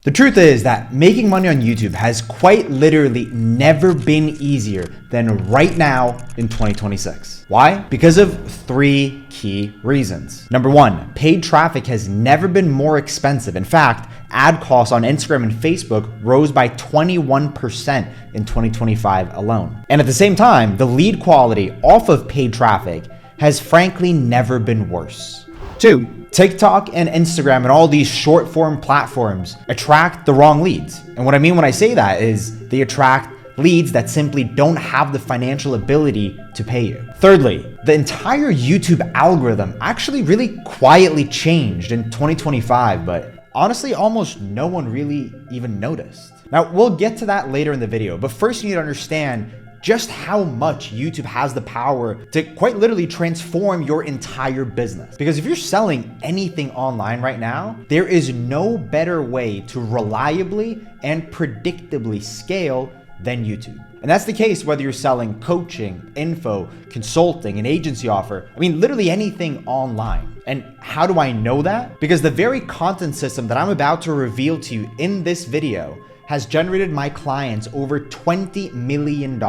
The truth is that making money on YouTube has quite literally never been easier than right now in 2026. Why? Because of three key reasons. Number one, paid traffic has never been more expensive. In fact, ad costs on Instagram and Facebook rose by 21% in 2025 alone. And at the same time, the lead quality off of paid traffic has frankly never been worse. Two, TikTok and Instagram and all these short form platforms attract the wrong leads. And what I mean when I say that is they attract leads that simply don't have the financial ability to pay you. Thirdly, the entire YouTube algorithm actually really quietly changed in 2025, but honestly, almost no one really even noticed. Now, we'll get to that later in the video, but first you need to understand just how much YouTube has the power to quite literally transform your entire business. Because if you're selling anything online right now, there is no better way to reliably and predictably scale than YouTube. And that's the case whether you're selling coaching, info, consulting, an agency offer, literally anything online. And how do I know that? Because the very content system that I'm about to reveal to you in this video has generated my clients over $20 million.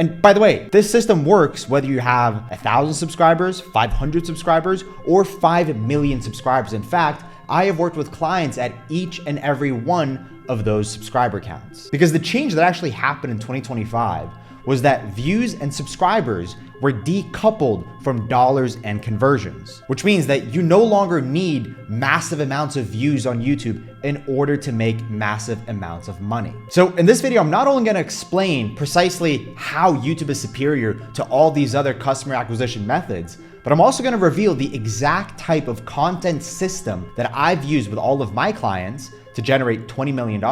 And by the way, this system works whether you have 1,000 subscribers, 500 subscribers, or 5 million subscribers. In fact, I have worked with clients at each and every one of those subscriber counts. Because the change that actually happened in 2025 was that views and subscribers were decoupled from dollars and conversions, which means that you no longer need massive amounts of views on YouTube in order to make massive amounts of money. So in this video, I'm not only gonna explain precisely how YouTube is superior to all these other customer acquisition methods, but I'm also gonna reveal the exact type of content system that I've used with all of my clients to generate $20 million.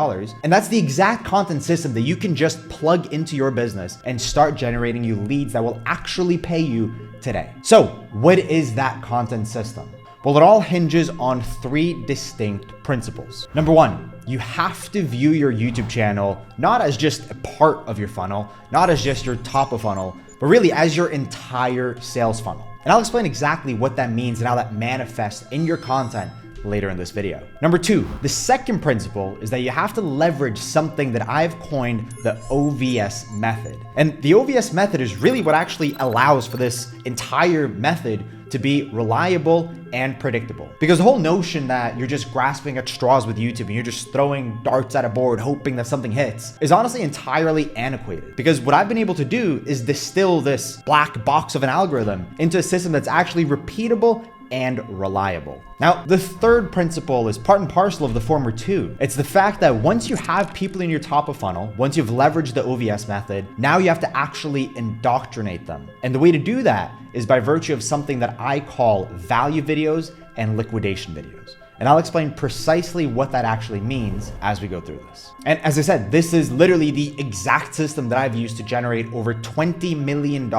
And that's the exact content system that you can just plug into your business and start generating you leads that will actually pay you today. So what is that content system? Well, it all hinges on three distinct principles. Number one, you have to view your YouTube channel not as just a part of your funnel, not as just your top of funnel, but really as your entire sales funnel. And I'll explain exactly what that means and how that manifests in your content later in this video. Number two, the second principle is that you have to leverage something that I've coined the OVS method. And the OVS method is really what actually allows for this entire method to be reliable and predictable. Because the whole notion that you're just grasping at straws with YouTube and you're just throwing darts at a board hoping that something hits is honestly entirely antiquated. Because what I've been able to do is distill this black box of an algorithm into a system that's actually repeatable and reliable. Now, the third principle is part and parcel of the former two. It's the fact that once you have people in your top of funnel, once you've leveraged the OVS method, now you have to actually indoctrinate them. And the way to do that is by virtue of something that I call value videos and liquidation videos. And I'll explain precisely what that actually means as we go through this. And as I said, this is literally the exact system that I've used to generate over $20 million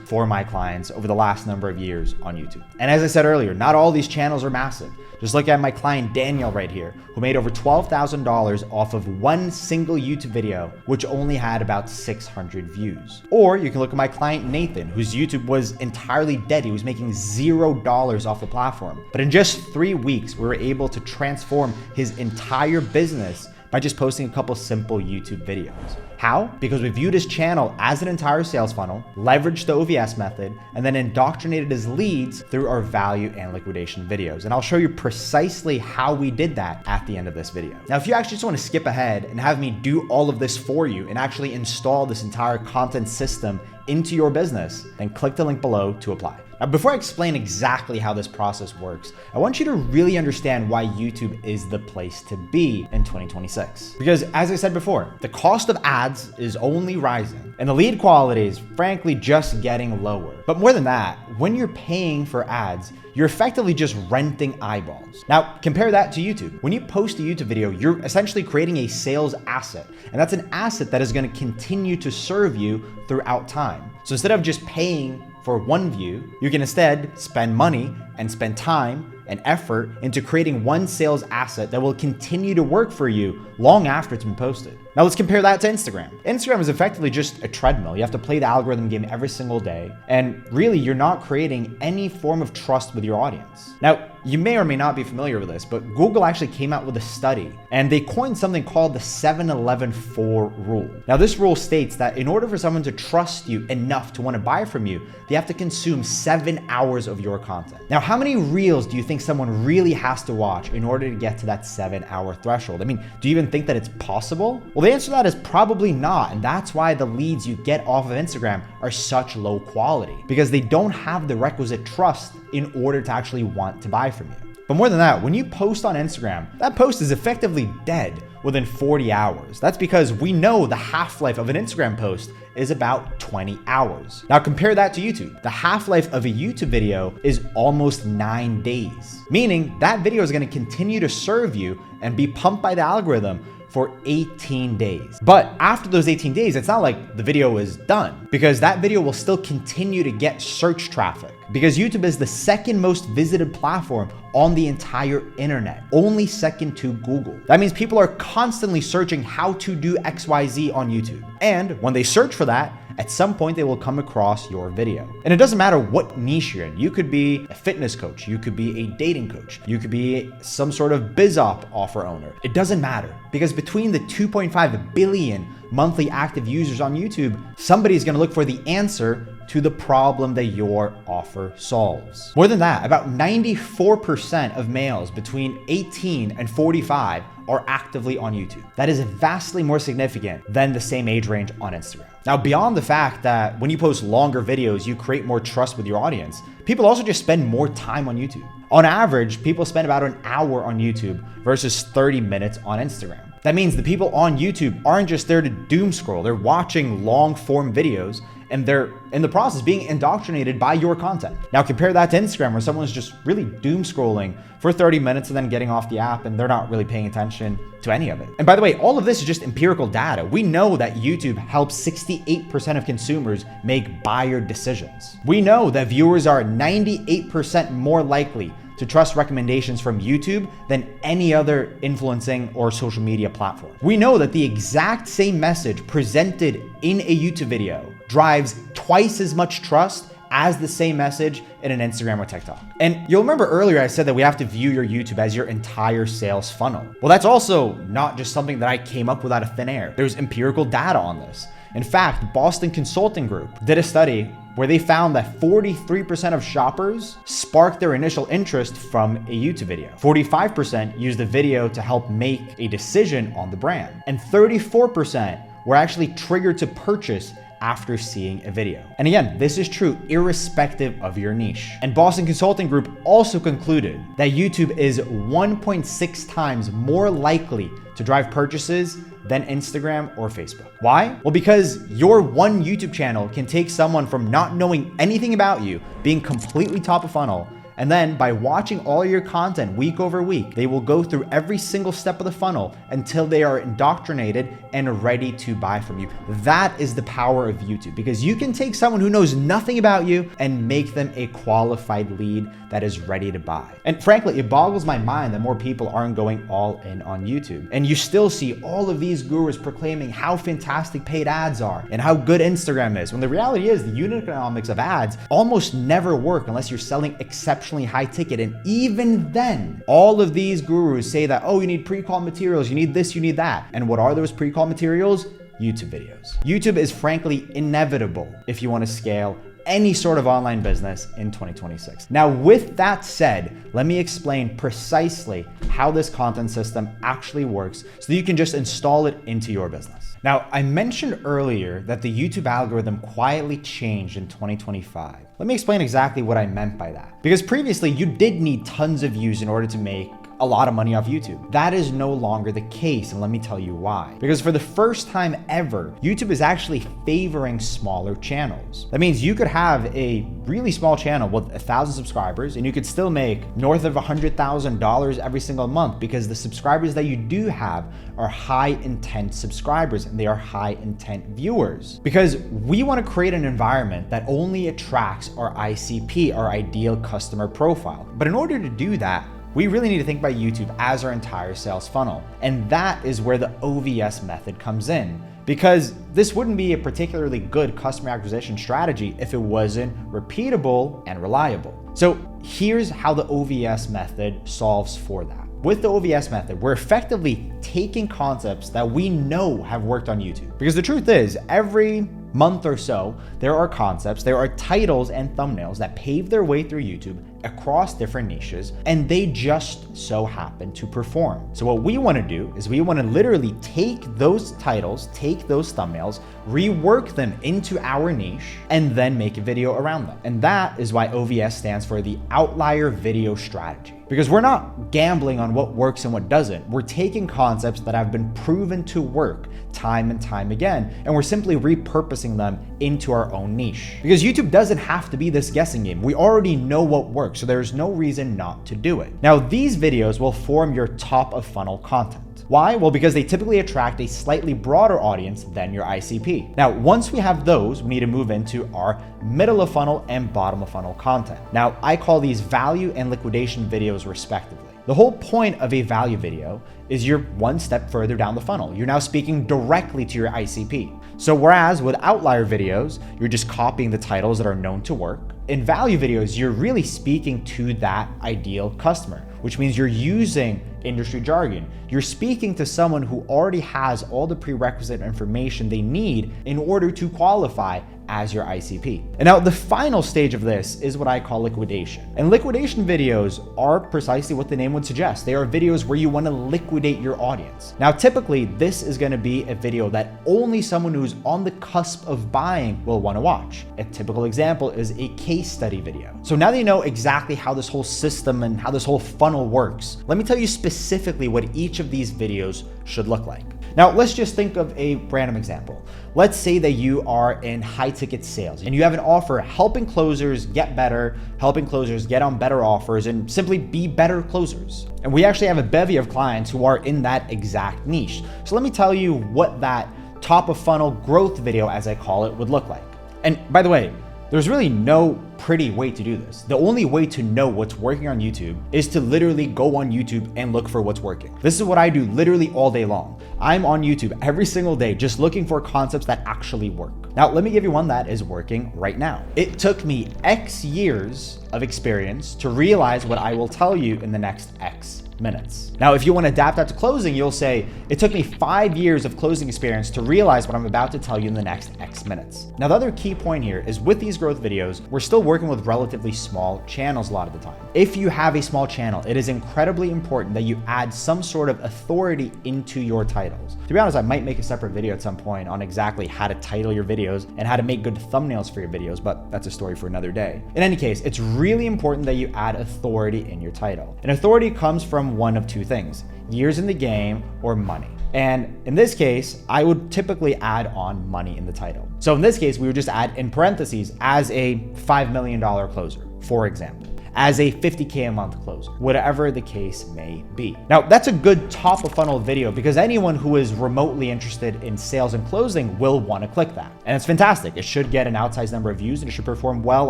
for my clients over the last number of years on YouTube. And as I said earlier, not all these channels are massive. Just look at my client Daniel right here, who made over $12,000 off of one single YouTube video, which only had about 600 views. Or you can look at my client Nathan, whose YouTube was entirely dead. He was making $0 off the platform. But in just 3 weeks, we were able to transform his entire business by just posting a couple simple YouTube videos. How? Because we viewed his channel as an entire sales funnel, leveraged the OVS method, and then indoctrinated his leads through our value and liquidation videos. And I'll show you precisely how we did that at the end of this video. Now, if you actually just want to skip ahead and have me do all of this for you and actually install this entire content system into your business, then click the link below to apply. Now, before I explain exactly how this process works, I want you to really understand why YouTube is the place to be in 2026. Because as I said before, the cost of ads is only rising and the lead quality is frankly just getting lower. But more than that, when you're paying for ads, you're effectively just renting eyeballs. Now, compare that to YouTube. When you post a YouTube video, you're essentially creating a sales asset, and that's an asset that is going to continue to serve you throughout time. So instead of just paying for one view, you can instead spend money and spend time and effort into creating one sales asset that will continue to work for you long after it's been posted. Now let's compare that to Instagram. Instagram is effectively just a treadmill. You have to play the algorithm game every single day. And really, you're not creating any form of trust with your audience. Now, you may or may not be familiar with this, but Google actually came out with a study and they coined something called the 7-11-4 rule. Now, this rule states that in order for someone to trust you enough to want to buy from you, they have to consume 7 hours of your content. Now, how many reels do you think someone really has to watch in order to get to that 7-hour threshold? I mean, do you even think that it's possible? Well, the answer to that is probably not. And that's why the leads you get off of Instagram are such low quality, because they don't have the requisite trust in order to actually want to buy from you. But more than that, when you post on Instagram, that post is effectively dead within 40 hours. That's because we know the half-life of an Instagram post is about 20 hours. Now compare that to YouTube. The half-life of a YouTube video is almost 9 days, meaning that video is going to continue to serve you and be pumped by the algorithm for 18 days. But after those 18 days, it's not like the video is done, because that video will still continue to get search traffic, because YouTube is the second most visited platform on the entire internet, only second to Google. That means people are constantly searching how to do XYZ on YouTube. And when they search for that, at some point they will come across your video. And it doesn't matter what niche you're in. You could be a fitness coach, you could be a dating coach, you could be some sort of BizOp offer owner. It doesn't matter, because between the 2.5 billion monthly active users on YouTube, somebody's gonna look for the answer to the problem that your offer solves. More than that, about 94% of males between 18 and 45 are actively on YouTube. That is vastly more significant than the same age range on Instagram. Now, beyond the fact that when you post longer videos, you create more trust with your audience, people also just spend more time on YouTube. On average, people spend about an hour on YouTube versus 30 minutes on Instagram. That means the people on YouTube aren't just there to doom scroll, they're watching long form videos and they're in the process being indoctrinated by your content. Now compare that to Instagram, where someone's just really doom scrolling for 30 minutes and then getting off the app and they're not really paying attention to any of it. And by the way, all of this is just empirical data. We know that YouTube helps 68% of consumers make buyer decisions. We know that viewers are 98% more likely to trust recommendations from YouTube than any other influencing or social media platform. We know that the exact same message presented in a YouTube video drives twice as much trust as the same message in an Instagram or TikTok. And you'll remember earlier I said that we have to view your YouTube as your entire sales funnel. Well, that's also not just something that I came up with out of thin air. There's empirical data on this. In fact, Boston Consulting Group did a study where they found that 43% of shoppers sparked their initial interest from a YouTube video. 45% used the video to help make a decision on the brand. And 34% were actually triggered to purchase after seeing a video. And again, this is true irrespective of your niche. And Boston Consulting Group also concluded that YouTube is 1.6 times more likely to drive purchases than Instagram or Facebook. Why? Well, because your one YouTube channel can take someone from not knowing anything about you, being completely top of funnel, and then by watching all your content week over week, they will go through every single step of the funnel until they are indoctrinated and ready to buy from you. That is the power of YouTube, because you can take someone who knows nothing about you and make them a qualified lead that is ready to buy. And frankly, it boggles my mind that more people aren't going all in on YouTube. And you still see all of these gurus proclaiming how fantastic paid ads are and how good Instagram is, when the reality is the unit economics of ads almost never work unless you're selling exceptionally high ticket. And even then, all of these gurus say that, oh, you need pre-call materials, you need this, you need that. And what are those pre-call materials? YouTube videos. YouTube is frankly inevitable if you want to scale any sort of online business in 2026. Now, with that said, let me explain precisely how this content system actually works so that you can just install it into your business. Now, I mentioned earlier that the YouTube algorithm quietly changed in 2025. Let me explain exactly what I meant by that. Because previously, you did need tons of views in order to make a lot of money off YouTube. That is no longer the case, and let me tell you why. Because for the first time ever, YouTube is actually favoring smaller channels. That means you could have a really small channel with 1,000 subscribers and you could still make north of $100,000 every single month, because the subscribers that you do have are high intent subscribers and they are high intent viewers. Because we want to create an environment that only attracts our ICP, our ideal customer profile. But in order to do that, we really need to think about YouTube as our entire sales funnel. And that is where the OVS method comes in, because this wouldn't be a particularly good customer acquisition strategy if it wasn't repeatable and reliable. So here's how the OVS method solves for that. With the OVS method, we're effectively taking concepts that we know have worked on YouTube. Because the truth is, every month or so, there are concepts, there are titles and thumbnails that pave their way through YouTube across different niches, and they just so happen to perform. So what we want to do is we want to literally take those titles, take those thumbnails, rework them into our niche, and then make a video around them. And that is why OVS stands for the Outlier Video Strategy. Because we're not gambling on what works and what doesn't. We're taking concepts that have been proven to work time and time again, and we're simply repurposing them into our own niche. Because YouTube doesn't have to be this guessing game. We already know what works, so there's no reason not to do it. Now, these videos will form your top of funnel content. Why? Well, because they typically attract a slightly broader audience than your ICP. Now, once we have those, we need to move into our middle of funnel and bottom of funnel content. Now, I call these value and liquidation videos respectively. The whole point of a value video is you're one step further down the funnel. You're now speaking directly to your ICP. So whereas with outlier videos, you're just copying the titles that are known to work, in value videos, you're really speaking to that ideal customer, which means you're using industry jargon. You're speaking to someone who already has all the prerequisite information they need in order to qualify as your ICP. And now the final stage of this is what I call liquidation. And liquidation videos are precisely what the name would suggest. They are videos where you want to liquidate your audience. Now, typically this is going to be a video that only someone who's on the cusp of buying will want to watch. A typical example is a case study video. So now that you know exactly how this whole system and how this whole funnel works, let me tell you specifically what each of these videos should look like. Now, let's just think of a random example. Let's say that you are in high ticket sales and you have an offer helping closers get better, helping closers get on better offers, and simply be better closers. And we actually have a bevy of clients who are in that exact niche. So let me tell you what that top of funnel growth video, as I call it, would look like. And by the way, there's really no pretty way to do this. The only way to know what's working on YouTube is to literally go on YouTube and look for what's working. This is what I do literally all day long. I'm on YouTube every single day just looking for concepts that actually work. Now, let me give you one that is working right now. It took me X years of experience to realize what I will tell you in the next X minutes. Now, if you want to adapt that to closing, you'll say, it took me 5 years of closing experience to realize what I'm about to tell you in the next X minutes. Now, the other key point here is with these growth videos, we're still working with relatively small channels a lot of the time. If you have a small channel, it is incredibly important that you add some sort of authority into your titles. To be honest, I might make a separate video at some point on exactly how to title your videos and how to make good thumbnails for your videos, but that's a story for another day. In any case, it's really important that you add authority in your title. And authority comes from one of two things: years in the game or money. And in this case, I would typically add on money in the title. So in this case, we would just add in parentheses as a $5 million closer, for example, as a 50K a month closer, whatever the case may be. Now, that's a good top of funnel video because anyone who is remotely interested in sales and closing will want to click that. And it's fantastic. It should get an outsized number of views and it should perform well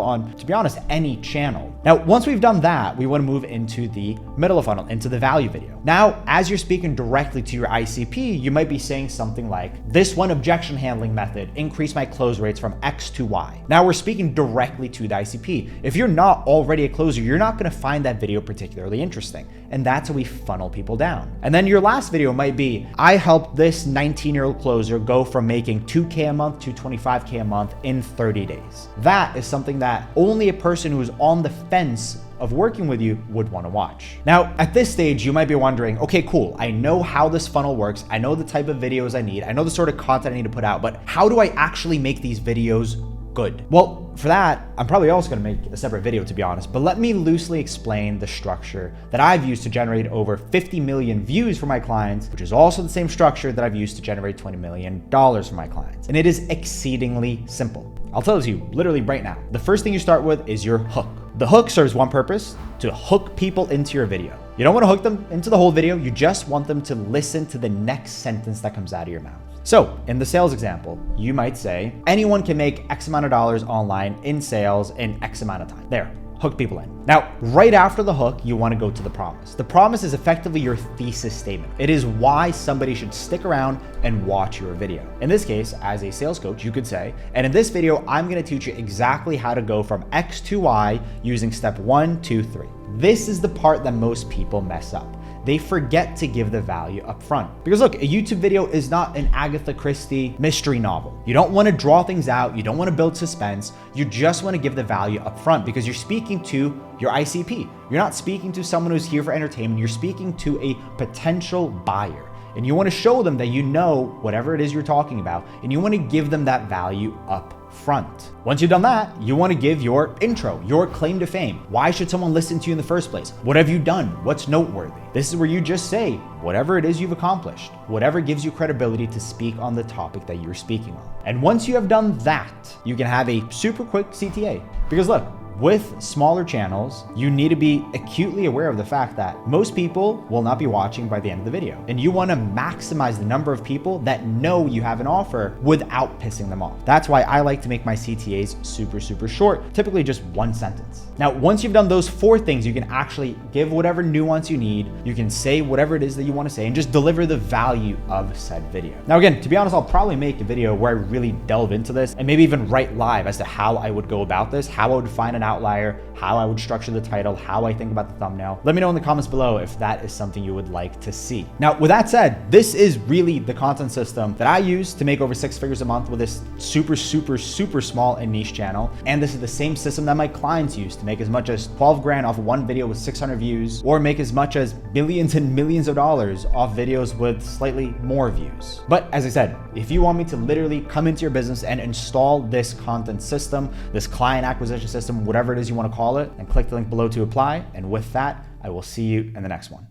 on, to be honest, any channel. Now, once we've done that, we want to move into the middle of funnel, into the value video. Now, as you're speaking directly to your ICP, you might be saying something like, this one objection handling method increased my close rates from X to Y. Now we're speaking directly to the ICP. If you're not already a closer, you're not going to find that video particularly interesting. And that's how we funnel people down. And then your last video might be, I helped this 19-year-old closer go from making 2K a month to 25K a month in 30 days. That is something that only a person who is on the fence of working with you would want to watch. Now, at this stage, you might be wondering, okay, cool. I know how this funnel works. I know the type of videos I need. I know the sort of content I need to put out, but how do I actually make these videos good? Well, for that, I'm probably also going to make a separate video, to be honest, but let me loosely explain the structure that I've used to generate over 50 million views for my clients, which is also the same structure that I've used to generate $20 million for my clients. And it is exceedingly simple. I'll tell it to you literally right now. The first thing you start with is your hook. The hook serves one purpose: to hook people into your video. You don't want to hook them into the whole video. You just want them to listen to the next sentence that comes out of your mouth. So in the sales example, you might say, anyone can make X amount of dollars online in sales in X amount of time. There. hook people in. Now, right after the hook, you want to go to the promise. The promise is effectively your thesis statement. It is why somebody should stick around and watch your video. In this case, as a sales coach, you could say, and in this video, I'm going to teach you exactly how to go from X to Y using step 1, 2, 3. This is the part that most people mess up. They forget to give the value up front. Because look, a YouTube video is not an Agatha Christie mystery novel. You don't want to draw things out. You don't want to build suspense. You just want to give the value up front because you're speaking to your ICP. You're not speaking to someone who's here for entertainment. You're speaking to a potential buyer. And you want to show them that you know whatever it is you're talking about, and you want to give them that value up front. Once you've done that, you want to give your intro, your claim to fame. Why should someone listen to you in the first place? What have you done? What's noteworthy? This is where you just say whatever it is you've accomplished, whatever gives you credibility to speak on the topic that you're speaking on. And once you have done that, you can have a super quick CTA. Because look, with smaller channels, you need to be acutely aware of the fact that most people will not be watching by the end of the video. And you want to maximize the number of people that know you have an offer without pissing them off. That's why I like to make my CTAs super, super short, typically just 1 sentence. Now, once you've done those 4 things, you can actually give whatever nuance you need. You can say whatever it is that you want to say and just deliver the value of said video. Now, again, to be honest, I'll probably make a video where I really delve into this and maybe even write live as to how I would go about this, how I would find an outlier, how I would structure the title, how I think about the thumbnail. Let me know in the comments below if that is something you would like to see. Now, with that said, this is really the content system that I use to make over 6 figures a month with this super, super, super small and niche channel. And this is the same system that my clients use to make as much as 12 grand off one video with 600 views, or make as much as millions and millions of dollars off videos with slightly more views. But as I said, if you want me to literally come into your business and install this content system, this client acquisition system, whatever it is you want to call it, and click the link below to apply. And with that, I will see you in the next one.